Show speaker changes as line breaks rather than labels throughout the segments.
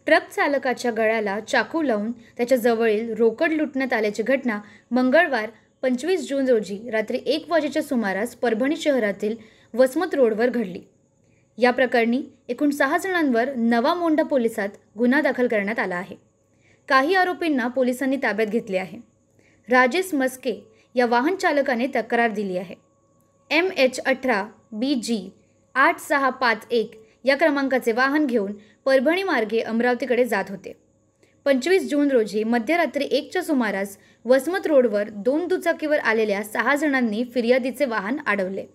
Truck चालकाच्या गळ्याला चाकू लावून त्याच्या जवळील रोकड लुटण्यात आल्याची घटना मंगळवार 25 जून रोजी रात्री 1 वाजेच्या सुमारास परभणी शहरातील वसमत रोडवर घडली। या प्रकरणी एकूण 6 जणांवर नवा मोंढा पोलिसात गुन्हा दाखल करण्यात आला आहे। काही आरोपींना पोलिसांनी ताब्यात घेतले आहे। राजेश मस्के या वाहन चालकाने तक्रार दिली आहे। MH18 BG 8651 या क्रमांकाचे वाहन घेऊन परभणी मार्गे अमरावतीकडे जात होते। 25 जून रोजी मध्यरात्री 1च्या सुमारास वसमत रोडवर 2 दुचाकीवर आलेल्या 6 जणांनी फिर्यादीचे वाहन अडवले।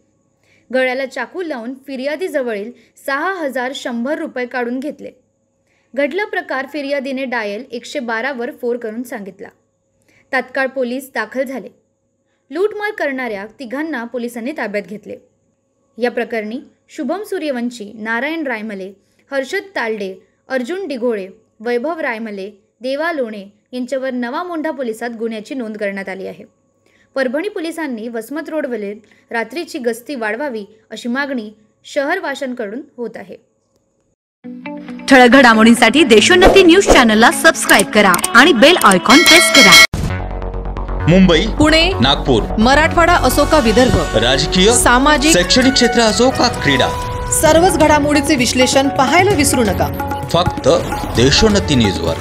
गळ्याला चाकू लावून फिर्यादीजवळील 6100 रुपये काढून घेतले। घडला प्रकार फिर्यादीने डायल 112 वर फोन करून सांगितला। तात्काळ पोलीस दाखल झाले। लूटमार करणाऱ्या तिघांना पोलिसांनी ताब्यात घेतले। या प्रकरणी शुभम सूर्यवंशी, नारायण रायमले, हर्षद तालडे, अर्जुन डिघोळे, वैभव रायमले, देवा लोणे यांच्यावर नवा मोंढा पोलिसात गुन्ह्याची नोंद करण्यात आली आहे। परभणी पोलिसांनी वसमत रोडवरील रात्रीची गस्ती वाढवावी अशी मागणी शहरवाशांकडून होत आहे।
ठळक घडामोडींसाठी देशोन्नती न्यूज चॅनलला सबस्क्राइब करा आणि बेल आयकॉन प्रेस करा।
मुंबई,
पुणे,
नागपूर,
मराठवाडा असो का विदर्भ,
राजकीय,
सामाजिक,
शैक्षणिक क्षेत्र असो का क्रीडा,
सर्वच घडामोडीचे विश्लेषण पाहायला विसरू नका।
फक्त देशोन्नती न्यूजवर।